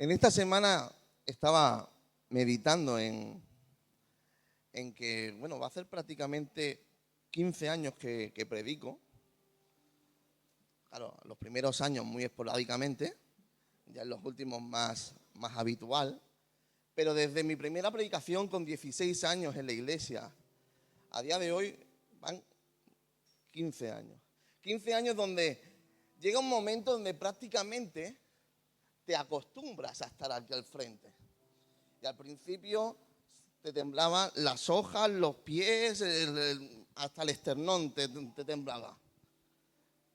En esta semana estaba meditando en que, va a ser prácticamente 15 años que predico. Claro, los primeros años muy esporádicamente, ya en los últimos más habitual. Pero desde mi primera predicación con 16 años en la iglesia, a día de hoy van 15 años. 15 años donde llega un momento donde prácticamente te acostumbras a estar aquí al frente. Y al principio te temblaban las hojas, los pies, hasta el esternón te temblaba.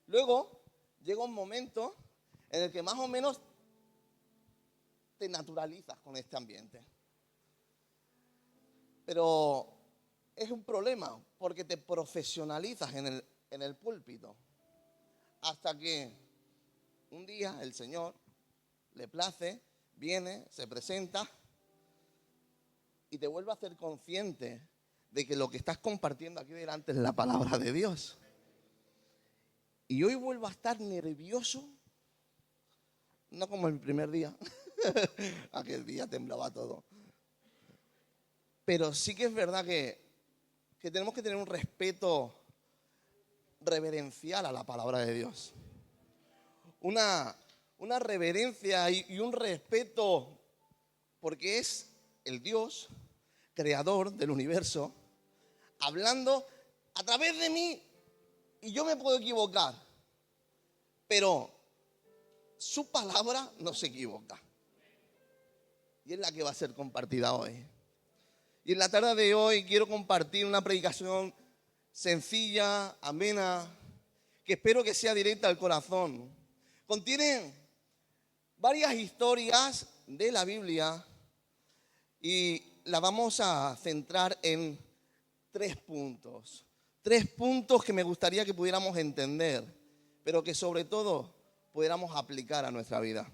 Luego llega un momento en el que más o menos te naturalizas con este ambiente. Pero es un problema porque te profesionalizas en el púlpito. Hasta que un día el Señor le place, viene, se presenta y te vuelve a hacer consciente de que lo que estás compartiendo aquí delante es la palabra de Dios. Y hoy vuelvo a estar nervioso, no como el primer día, aquel día temblaba todo. Pero sí que es verdad que tenemos que tener un respeto reverencial a la palabra de Dios. Una reverencia y un respeto, porque es el Dios, creador del universo, hablando a través de mí, y yo me puedo equivocar, pero su palabra no se equivoca. Y es la que va a ser compartida hoy. Y en la tarde de hoy quiero compartir una predicación sencilla, amena, que espero que sea directa al corazón. Contiene varias historias de la Biblia y la vamos a centrar en 3 puntos. 3 puntos que me gustaría que pudiéramos entender, pero que sobre todo pudiéramos aplicar a nuestra vida.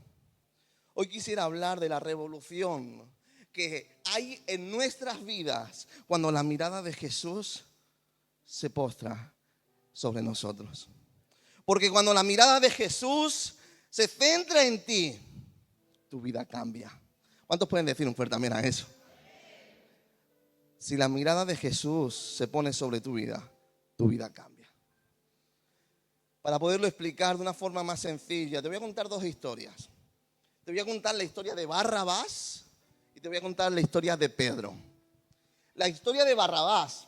Hoy quisiera hablar de la revolución que hay en nuestras vidas cuando la mirada de Jesús se postra sobre nosotros. Porque cuando la mirada de Jesús se centra en ti, tu vida cambia. ¿Cuántos pueden decir un fuerte amén a eso? Si la mirada de Jesús se pone sobre tu vida cambia. Para poderlo explicar de una forma más sencilla, te voy a contar 2 historias. Te voy a contar la historia de Barrabás y te voy a contar la historia de Pedro. La historia de Barrabás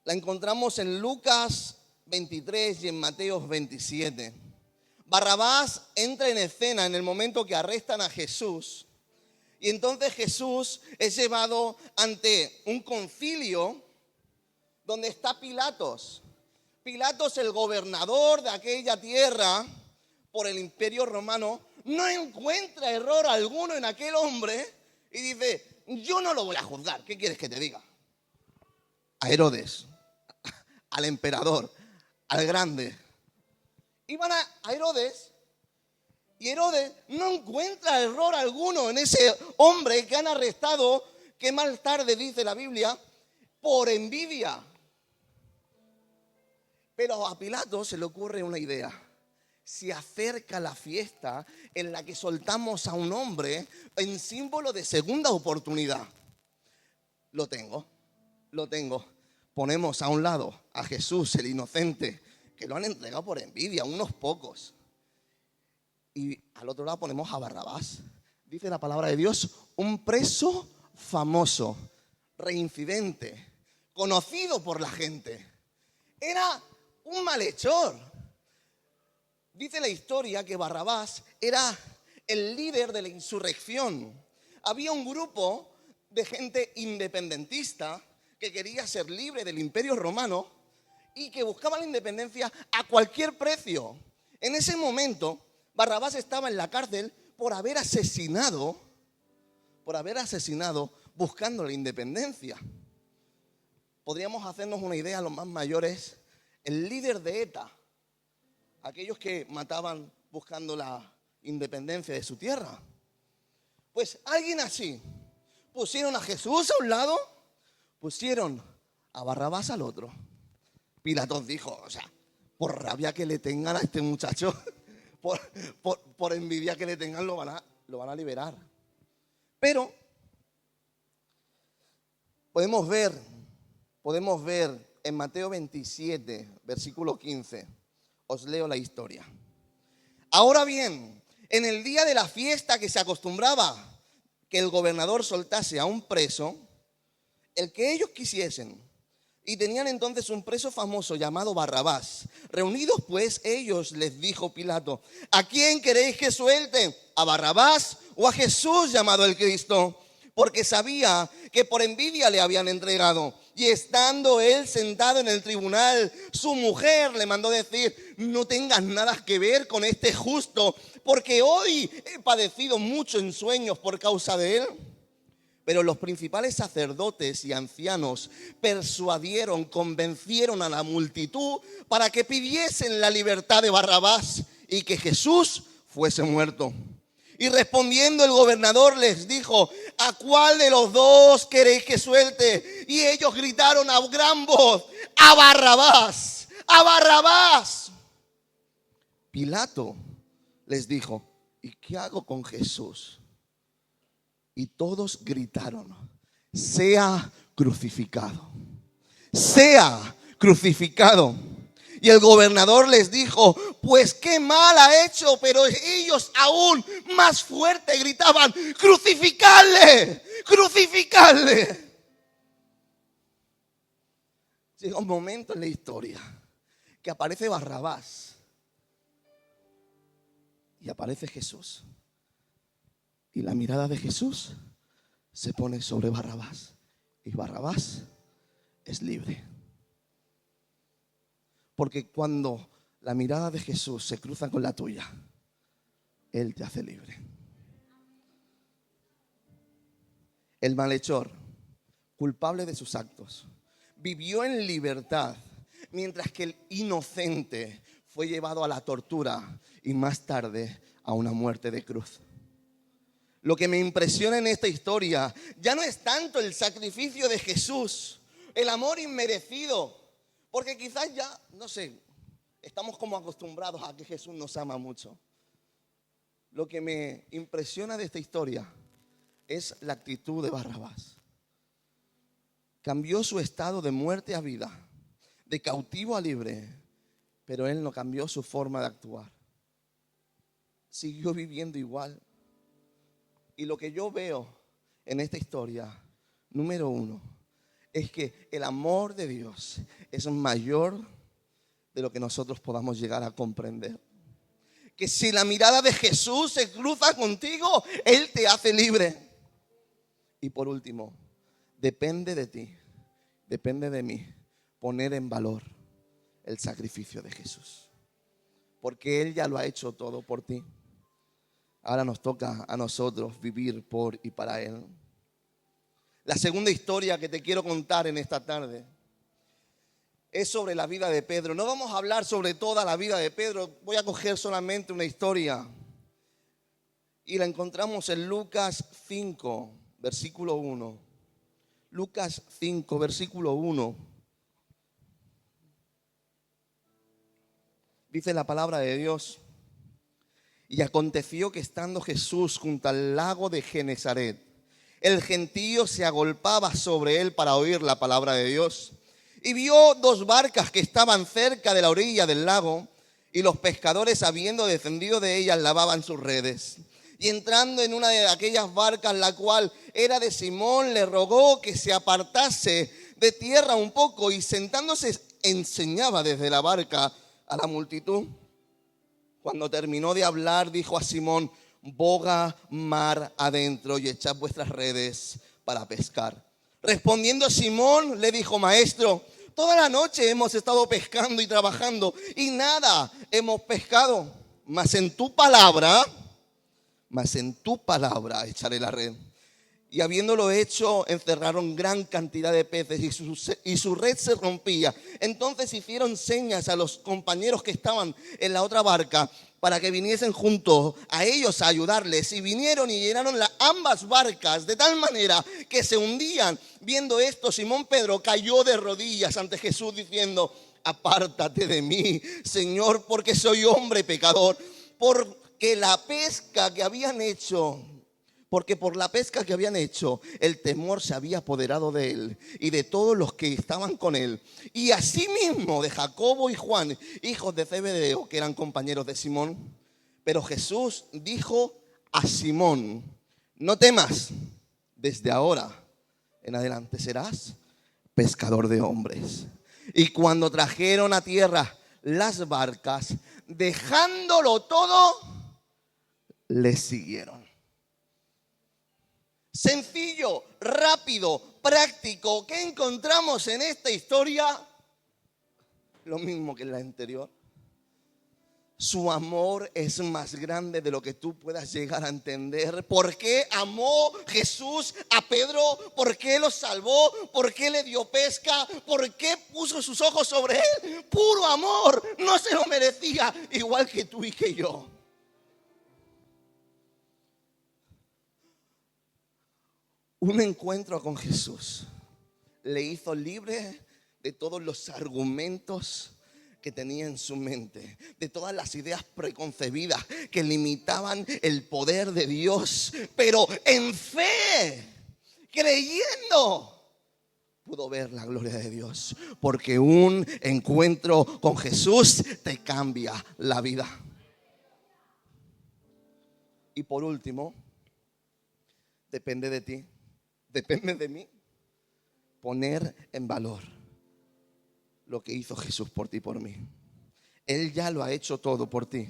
la encontramos en Lucas 23 y en Mateo 27. Barrabás entra en escena en el momento que arrestan a Jesús. Y entonces Jesús es llevado ante un concilio donde está Pilatos. Pilatos, el gobernador de aquella tierra por el Imperio Romano, no encuentra error alguno en aquel hombre y dice: yo no lo voy a juzgar. ¿Qué quieres que te diga? A Herodes, al emperador, al grande. Iban a Herodes y Herodes no encuentra error alguno en ese hombre que han arrestado, que más tarde dice la Biblia, por envidia. Pero a Pilato se le ocurre una idea. Se acerca la fiesta en la que soltamos a un hombre en símbolo de segunda oportunidad. Lo tengo. Ponemos a un lado a Jesús, el inocente, que lo han entregado por envidia, unos pocos. Y al otro lado ponemos a Barrabás. Dice la palabra de Dios, un preso famoso, reincidente, conocido por la gente. Era un malhechor. Dice la historia que Barrabás era el líder de la insurrección. Había un grupo de gente independentista que quería ser libre del Imperio Romano y que buscaba la independencia a cualquier precio. En ese momento, Barrabás estaba en la cárcel por haber asesinado buscando la independencia. Podríamos hacernos una idea, los más mayores, el líder de ETA, aquellos que mataban buscando la independencia de su tierra. Pues alguien así, pusieron a Jesús a un lado, pusieron a Barrabás al otro. Pilatos dijo, por rabia que le tengan a este muchacho, por, por envidia que le tengan, lo van a liberar. Pero podemos ver en Mateo 27, versículo 15. Os leo la historia. Ahora bien, en el día de la fiesta que se acostumbraba que el gobernador soltase a un preso, el que ellos quisiesen, y tenían entonces un preso famoso llamado Barrabás. Reunidos pues ellos, les dijo Pilato: ¿a quién queréis que suelte? ¿A Barrabás o a Jesús llamado el Cristo? Porque sabía que por envidia le habían entregado. Y estando él sentado en el tribunal, su mujer le mandó decir: no tengas nada que ver con este justo, porque hoy he padecido mucho en sueños por causa de él. Pero los principales sacerdotes y ancianos convencieron a la multitud para que pidiesen la libertad de Barrabás y que Jesús fuese muerto. Y respondiendo el gobernador les dijo: ¿a cuál de los dos queréis que suelte? Y ellos gritaron a gran voz: ¡a Barrabás! ¡A Barrabás! Pilato les dijo: ¿y qué hago con Jesús? Y todos gritaron: sea crucificado, sea crucificado. Y el gobernador les dijo: pues qué mal ha hecho. Pero ellos aún más fuerte gritaban: crucificadle, crucificadle. Llega un momento en la historia que aparece Barrabás y aparece Jesús. Y la mirada de Jesús se pone sobre Barrabás. Y Barrabás es libre. Porque cuando la mirada de Jesús se cruza con la tuya, Él te hace libre. El malhechor, culpable de sus actos, vivió en libertad, mientras que el inocente fue llevado a la tortura y más tarde a una muerte de cruz. Lo que me impresiona en esta historia ya no es tanto el sacrificio de Jesús, el amor inmerecido, porque quizás ya, no sé, estamos como acostumbrados a que Jesús nos ama mucho. Lo que me impresiona de esta historia es la actitud de Barrabás. Cambió su estado de muerte a vida, de cautivo a libre, pero él no cambió su forma de actuar. Siguió viviendo igual. Y lo que yo veo en esta historia, número uno, es que el amor de Dios es mayor de lo que nosotros podamos llegar a comprender. Que si la mirada de Jesús se cruza contigo, Él te hace libre. Y por último, depende de ti, depende de mí, poner en valor el sacrificio de Jesús. Porque Él ya lo ha hecho todo por ti. Ahora nos toca a nosotros vivir por y para Él. La segunda historia que te quiero contar en esta tarde es sobre la vida de Pedro. No vamos a hablar sobre toda la vida de Pedro. Voy a coger solamente una historia. Y la encontramos en Lucas 5, versículo 1. Lucas 5, versículo 1. Dice la palabra de Dios: y aconteció que estando Jesús junto al lago de Genesaret, el gentío se agolpaba sobre él para oír la palabra de Dios. Y vio dos barcas que estaban cerca de la orilla del lago, y los pescadores, habiendo descendido de ellas, lavaban sus redes. Y entrando en una de aquellas barcas, la cual era de Simón, le rogó que se apartase de tierra un poco, y sentándose enseñaba desde la barca a la multitud. Cuando terminó de hablar, dijo a Simón: boga mar adentro y echad vuestras redes para pescar. Respondiendo Simón, le dijo: maestro, toda la noche hemos estado pescando y trabajando y nada hemos pescado, mas en tu palabra echaré la red. Y habiéndolo hecho, encerraron gran cantidad de peces y su red se rompía. Entonces hicieron señas a los compañeros que estaban en la otra barca para que viniesen junto a ellos a ayudarles. Y vinieron y llenaron ambas barcas de tal manera que se hundían. Viendo esto, Simón Pedro cayó de rodillas ante Jesús diciendo: apártate de mí, Señor, porque soy hombre pecador. porque la pesca que habían hecho, porque por la pesca que habían hecho, el temor se había apoderado de él y de todos los que estaban con él. Y asimismo de Jacobo y Juan, hijos de Zebedeo, que eran compañeros de Simón. Pero Jesús dijo a Simón: no temas, desde ahora en adelante serás pescador de hombres. Y cuando trajeron a tierra las barcas, dejándolo todo, les siguieron. Sencillo, rápido, práctico. ¿Qué encontramos en esta historia? Lo mismo que en la anterior. Su amor es más grande de lo que tú puedas llegar a entender. ¿Por qué amó Jesús a Pedro? ¿Por qué lo salvó? ¿Por qué le dio pesca? ¿Por qué puso sus ojos sobre él? Puro amor. No se lo merecía, igual que tú y que yo. Un encuentro con Jesús le hizo libre de todos los argumentos que tenía en su mente, de todas las ideas preconcebidas que limitaban el poder de Dios. Pero en fe, creyendo, pudo ver la gloria de Dios, porque un encuentro con Jesús te cambia la vida. Y por último, depende de ti, depende de mí, poner en valor lo que hizo Jesús por ti y por mí. Él ya lo ha hecho todo por ti.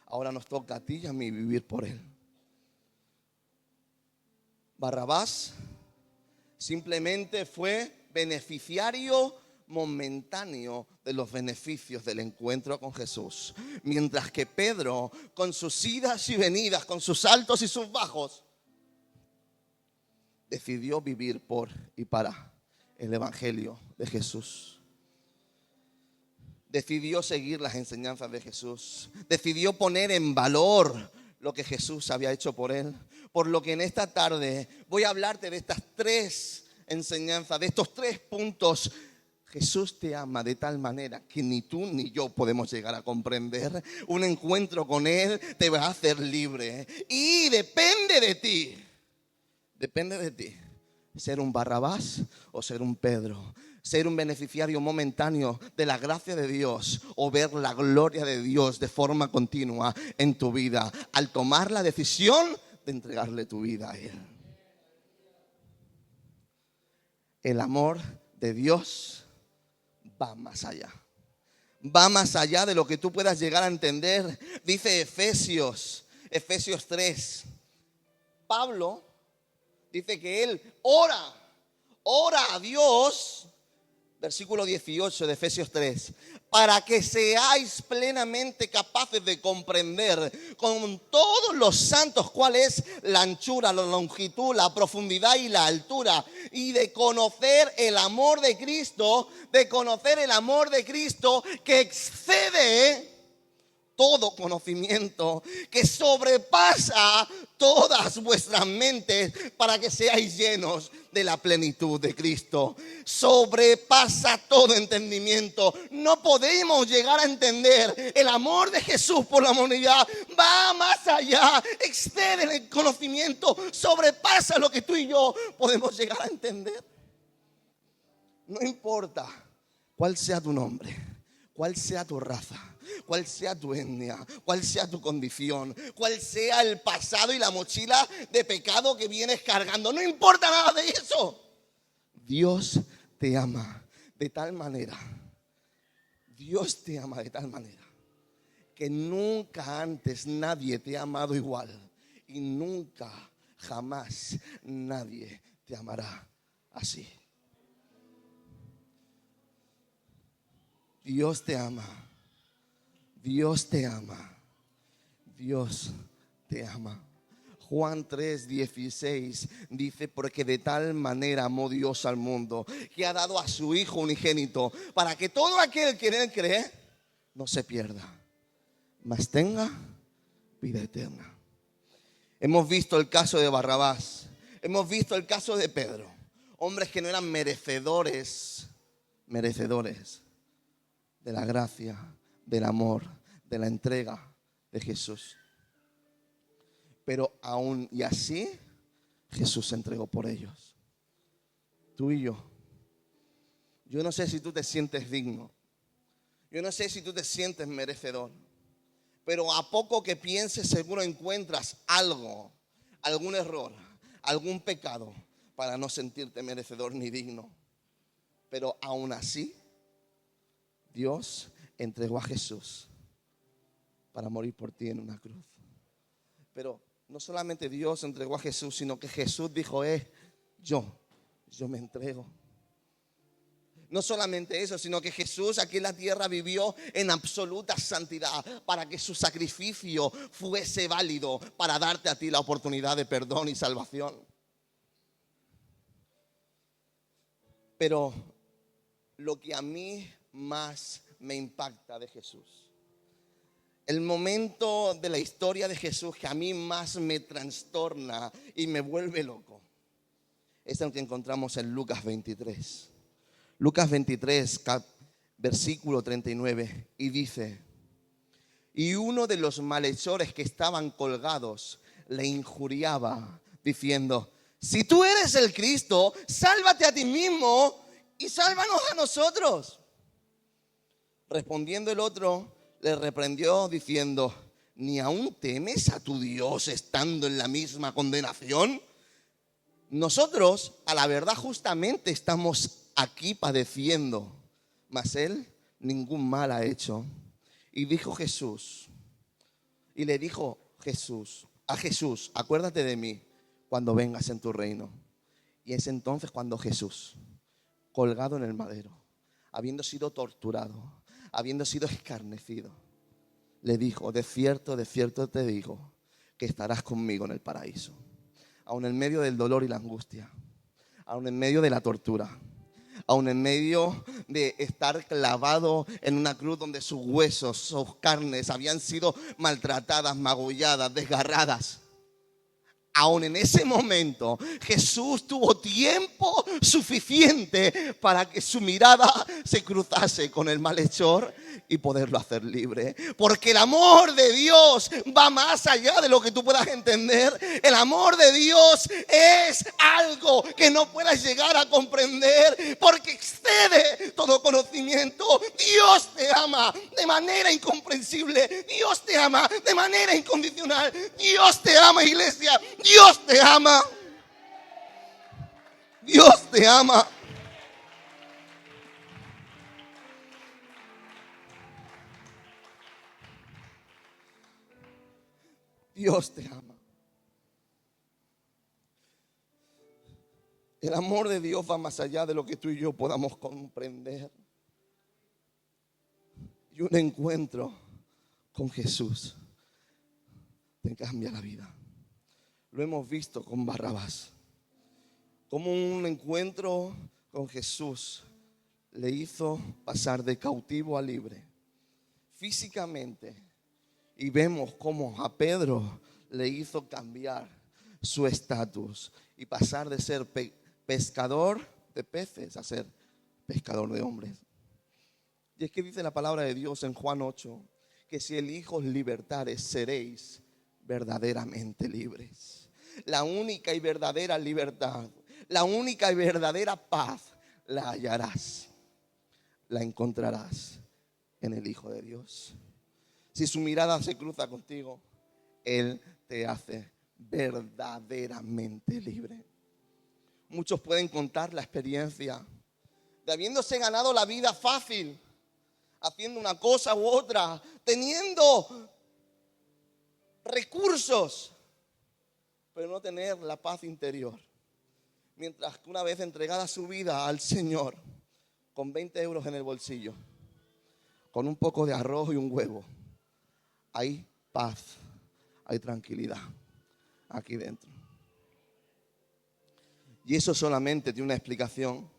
Ahora nos toca a ti y a mí vivir por Él. Barrabás simplemente fue beneficiario momentáneo de los beneficios del encuentro con Jesús. Mientras que Pedro, con sus idas y venidas, con sus altos y sus bajos, decidió vivir por y para el Evangelio de Jesús. Decidió seguir las enseñanzas de Jesús. Decidió poner en valor lo que Jesús había hecho por él. Por lo que en esta tarde voy a hablarte de estas tres enseñanzas, de estos tres puntos. Jesús te ama de tal manera que ni tú ni yo podemos llegar a comprender. Un encuentro con Él te va a hacer libre. Y depende de ti, ser un Barrabás o ser un Pedro. Ser un beneficiario momentáneo de la gracia de Dios o ver la gloria de Dios de forma continua en tu vida al tomar la decisión de entregarle tu vida a Él. El amor de Dios va más allá. Va más allá de lo que tú puedas llegar a entender. Dice Efesios 3. Pablo dice que él ora a Dios. Versículo 18 de Efesios 3. Para que seáis plenamente capaces de comprender con todos los santos cuál es la anchura, la longitud, la profundidad y la altura. Y de conocer el amor de Cristo, que excede todo conocimiento, que sobrepasa todas vuestras mentes, para que seáis llenos de la plenitud de Cristo. Sobrepasa todo entendimiento. No podemos llegar a entender el amor de Jesús por la humanidad. Va más allá, excede el conocimiento, sobrepasa lo que tú y yo podemos llegar a entender. No importa cuál sea tu nombre, cuál sea tu raza, cuál sea tu etnia, cuál sea tu condición, cuál sea el pasado y la mochila de pecado que vienes cargando. No importa nada de eso. Dios te ama de tal manera. Dios te ama de tal manera que nunca antes nadie te ha amado igual. Y nunca, jamás nadie te amará así. Dios te ama. Dios te ama. Dios te ama. Juan 3:16 dice: porque de tal manera amó Dios al mundo, que ha dado a su Hijo unigénito, para que todo aquel que en Él cree no se pierda, mas tenga vida eterna. Hemos visto el caso de Barrabás. Hemos visto el caso de Pedro. Hombres que no eran merecedores de la gracia, del amor, de la entrega de Jesús. Pero aún y así, Jesús se entregó por ellos. Tú y yo. Yo no sé si tú te sientes digno. Yo no sé si tú te sientes merecedor. Pero a poco que pienses, seguro encuentras algo, algún error, algún pecado para no sentirte merecedor ni digno. Pero aún así, Dios entregó a Jesús para morir por ti en una cruz. Pero no solamente Dios entregó a Jesús, sino que Jesús dijo, yo me entrego. No solamente eso, sino que Jesús aquí en la tierra vivió en absoluta santidad para que su sacrificio fuese válido para darte a ti la oportunidad de perdón y salvación. Pero lo que a mí más me impacta de Jesús, el momento de la historia de Jesús que a mí más me trastorna y me vuelve loco, es el que encontramos en Lucas 23. Lucas 23, versículo 39, y dice: y uno de los malhechores que estaban colgados le injuriaba, diciendo: si tú eres el Cristo, sálvate a ti mismo y sálvanos a nosotros. Respondiendo el otro, le reprendió diciendo: ¿ni aún temes a tu Dios estando en la misma condenación? Nosotros, a la verdad, justamente estamos aquí padeciendo, mas él ningún mal ha hecho. Y dijo Jesús, y le dijo a Jesús: acuérdate de mí cuando vengas en tu reino. Y es entonces cuando Jesús, colgado en el madero, habiendo sido torturado, habiendo sido escarnecido, le dijo: de cierto te digo que estarás conmigo en el paraíso. Aun en medio del dolor y la angustia, aun en medio de la tortura, aun en medio de estar clavado en una cruz donde sus huesos, sus carnes habían sido maltratadas, magulladas, desgarradas. Aún en ese momento, Jesús tuvo tiempo suficiente para que su mirada se cruzase con el malhechor y poderlo hacer libre. Porque el amor de Dios va más allá de lo que tú puedas entender. El amor de Dios es algo que no puedas llegar a comprender, porque excede todo conocimiento. Dios te ama de manera incomprensible. Dios te ama de manera incondicional. Dios te ama, iglesia. Dios te ama. Dios te ama. Dios te ama. El amor de Dios va más allá de lo que tú y yo podamos comprender. Y un encuentro con Jesús te cambia la vida. Lo hemos visto con Barrabás. Como un encuentro con Jesús le hizo pasar de cautivo a libre físicamente. Y vemos cómo a Pedro le hizo cambiar su estatus y pasar de ser pescador de peces a ser pescador de hombres. Y es que dice la palabra de Dios en Juan 8, que si el Hijo os libertare, seréis verdaderamente libres. La única y verdadera libertad, la única y verdadera paz la hallarás, la encontrarás en el Hijo de Dios. Si su mirada se cruza contigo, Él te hace verdaderamente libre. Muchos pueden contar la experiencia de habiéndose ganado la vida fácil, haciendo una cosa u otra, teniendo recursos, pero no tener la paz interior. Mientras que una vez entregada su vida al Señor, con 20 euros en el bolsillo, con un poco de arroz y un huevo, hay paz, hay tranquilidad aquí dentro. Y eso solamente tiene una explicación: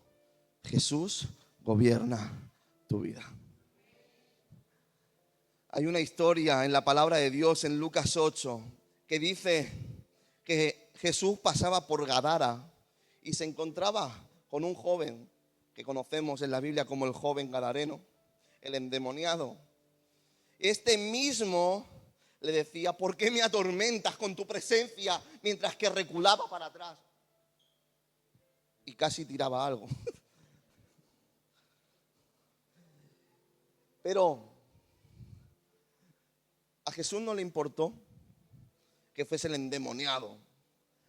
Jesús gobierna tu vida. Hay una historia en la palabra de Dios en Lucas 8 que dice que Jesús pasaba por Gadara y se encontraba con un joven que conocemos en la Biblia como el joven gadareno, el endemoniado. Este mismo le decía, ¿por qué me atormentas con tu presencia? Mientras que reculaba para atrás. Y casi tiraba algo. Pero a Jesús no le importó que fuese el endemoniado.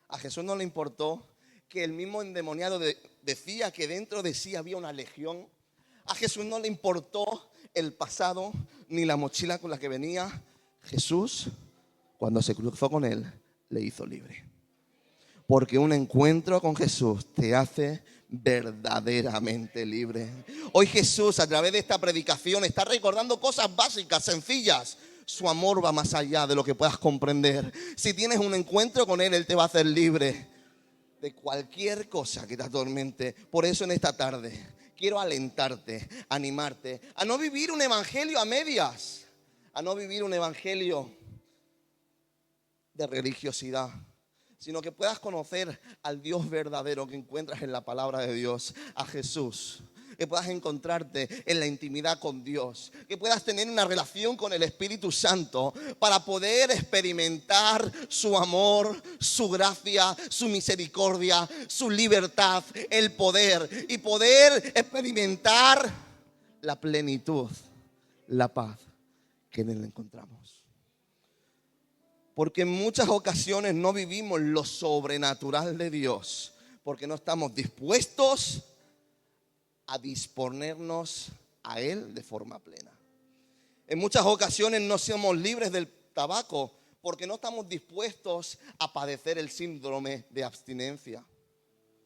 A Jesús no le importó que el mismo endemoniado decía que dentro de sí había una legión. A Jesús no le importó el pasado ni la mochila con la que venía. Jesús, cuando se cruzó con él, le hizo libre. Porque un encuentro con Jesús te hace verdaderamente libre. Hoy Jesús, a través de esta predicación, está recordando cosas básicas, sencillas. Su amor va más allá de lo que puedas comprender. Si tienes un encuentro con Él, Él te va a hacer libre de cualquier cosa que te atormente. Por eso en esta tarde quiero alentarte, animarte a no vivir un evangelio a medias, a no vivir un evangelio de religiosidad, sino que puedas conocer al Dios verdadero que encuentras en la palabra de Dios, a Jesús. Que puedas encontrarte en la intimidad con Dios, que puedas tener una relación con el Espíritu Santo para poder experimentar su amor, su gracia, su misericordia, su libertad, el poder y poder experimentar la plenitud, la paz que en Él encontramos. Porque en muchas ocasiones no vivimos lo sobrenatural de Dios, porque no estamos dispuestos a disponernos a Él de forma plena. En muchas ocasiones no somos libres del tabaco porque no estamos dispuestos a padecer el síndrome de abstinencia.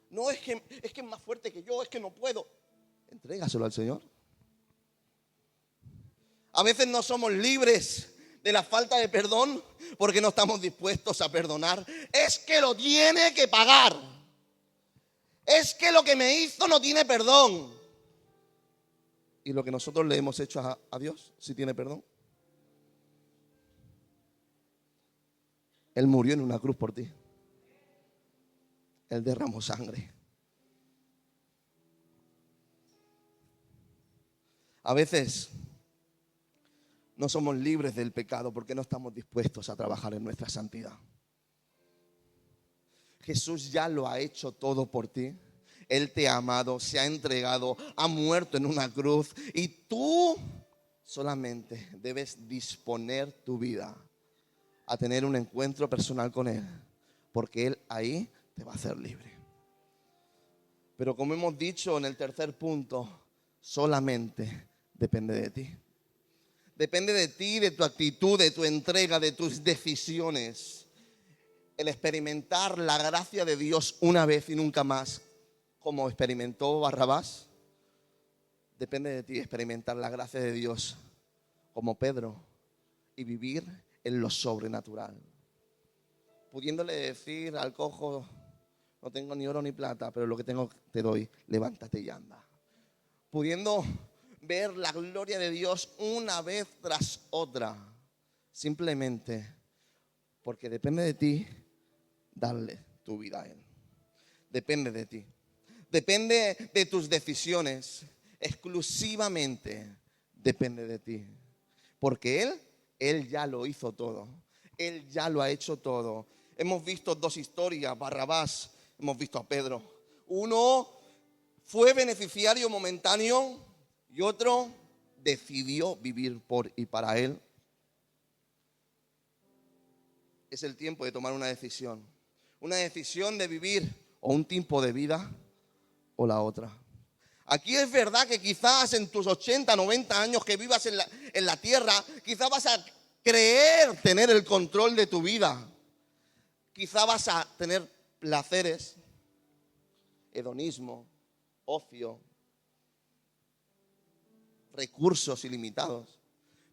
No, es que es más fuerte que yo, es que no puedo. Entrégaselo al Señor. A veces no somos libres de la falta de perdón porque no estamos dispuestos a perdonar. Es que lo tiene que pagar. Es que lo que me hizo no tiene perdón. ¿Y lo que nosotros le hemos hecho a Dios sí tiene perdón? Él murió en una cruz por ti. Él derramó sangre. A veces no somos libres del pecado porque no estamos dispuestos a trabajar en nuestra santidad. Jesús ya lo ha hecho todo por ti. Él te ha amado, se ha entregado, ha muerto en una cruz. Y tú solamente debes disponer tu vida a tener un encuentro personal con Él. Porque Él ahí te va a hacer libre. Pero como hemos dicho en el tercer punto, solamente depende de ti. Depende de ti, de tu actitud, de tu entrega, de tus decisiones. El experimentar la gracia de Dios una vez y nunca más, como experimentó Barrabás, depende de ti experimentar la gracia de Dios como Pedro y vivir en lo sobrenatural. Pudiéndole decir al cojo, no tengo ni oro ni plata, pero lo que tengo te doy, levántate y anda. Pudiendo ver la gloria de Dios una vez tras otra, simplemente porque depende de ti darle tu vida a Él. Depende de ti. Depende de tus decisiones. Exclusivamente depende de ti. Porque Él ya lo hizo todo. Él ya lo ha hecho todo. Hemos visto dos historias, Barrabás, hemos visto a Pedro. Uno fue beneficiario momentáneo y otro decidió vivir por y para Él. Es el tiempo de tomar una decisión. Una decisión de vivir o un tiempo de vida o la otra. Aquí es verdad que quizás en tus 80, 90 años que vivas en la tierra, quizás vas a creer tener el control de tu vida. Quizás vas a tener placeres, hedonismo, ocio, recursos ilimitados.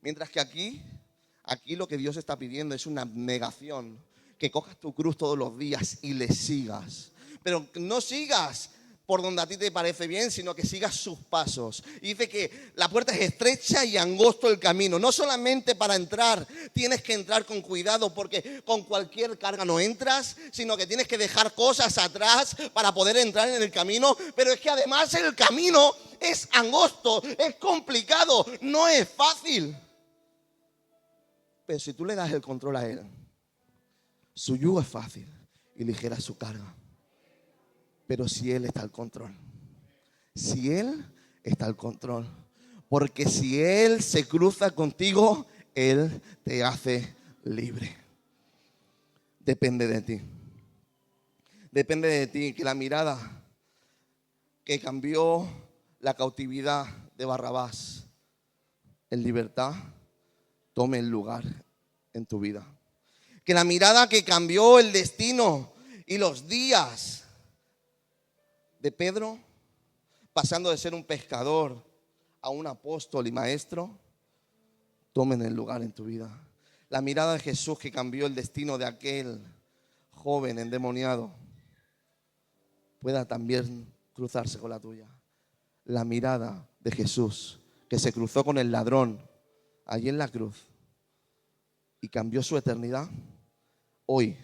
Mientras que aquí lo que Dios está pidiendo es una abnegación. Que cojas tu cruz todos los días y le sigas. Pero no sigas por donde a ti te parece bien, sino que sigas sus pasos. Y dice que la puerta es estrecha y angosto el camino. No solamente para entrar, tienes que entrar con cuidado porque con cualquier carga no entras, sino que tienes que dejar cosas atrás para poder entrar en el camino. Pero es que además el camino es angosto, es complicado, no es fácil. Pero si tú le das el control a Él, su yugo es fácil y ligera su carga. Pero si Él está al control, si Él está al control, porque si Él se cruza contigo, Él te hace libre. Depende de ti. Depende de ti que la mirada que cambió la cautividad de Barrabás en libertad tome el lugar en tu vida. Que la mirada que cambió el destino y los días de Pedro, pasando de ser un pescador a un apóstol y maestro, tomen el lugar en tu vida. La mirada de Jesús que cambió el destino de aquel joven endemoniado pueda también cruzarse con la tuya. La mirada de Jesús que se cruzó con el ladrón allí en la cruz y cambió su eternidad, hoy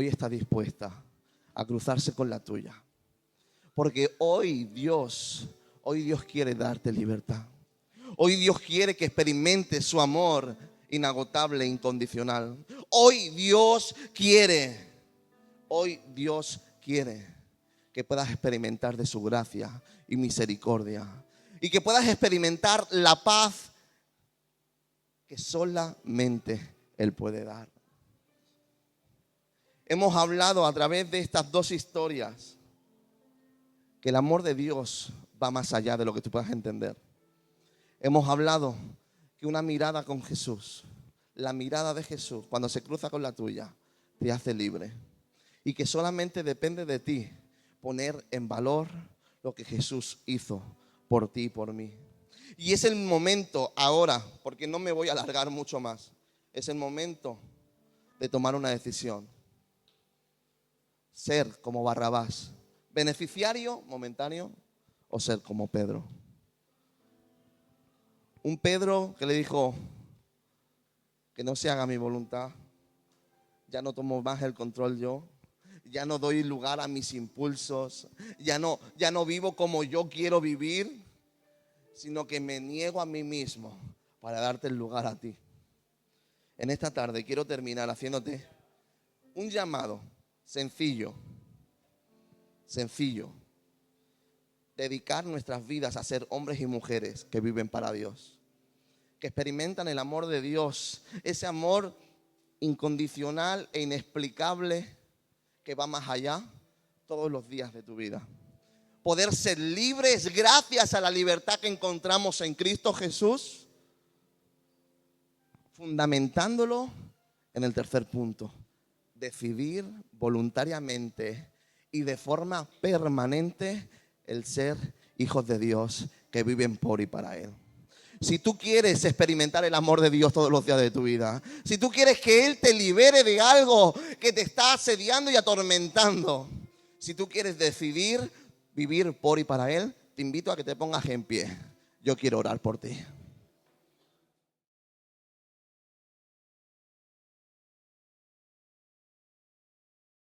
está dispuesta a cruzarse con la tuya. Porque hoy Dios quiere darte libertad. Hoy Dios quiere que experimentes su amor inagotable e incondicional. Hoy Dios quiere que puedas experimentar de su gracia y misericordia. Y que puedas experimentar la paz que solamente Él puede dar. Hemos hablado a través de estas dos historias que el amor de Dios va más allá de lo que tú puedas entender. Hemos hablado que una mirada con Jesús, la mirada de Jesús, cuando se cruza con la tuya, te hace libre. Y que solamente depende de ti poner en valor lo que Jesús hizo por ti y por mí. Y es el momento ahora, porque no me voy a alargar mucho más, es el momento de tomar una decisión. Ser como Barrabás, beneficiario momentáneo, o ser como Pedro. Un Pedro que le dijo que no se haga mi voluntad, ya no tomo más el control yo, ya no doy lugar a mis impulsos, ya no vivo como yo quiero vivir, sino que me niego a mí mismo para darte el lugar a ti. En esta tarde quiero terminar haciéndote un llamado sencillo. Dedicar nuestras vidas a ser hombres y mujeres que viven para Dios, que experimentan el amor de Dios, ese amor incondicional e inexplicable que va más allá todos los días de tu vida. Poder ser libres gracias a la libertad que encontramos en Cristo Jesús, fundamentándolo en el tercer punto: decidir voluntariamente y de forma permanente el ser hijos de Dios que viven por y para Él. Si tú quieres experimentar el amor de Dios todos los días de tu vida, si tú quieres que Él te libere de algo que te está asediando y atormentando, si tú quieres decidir vivir por y para Él, te invito a que te pongas en pie. Yo quiero orar por ti.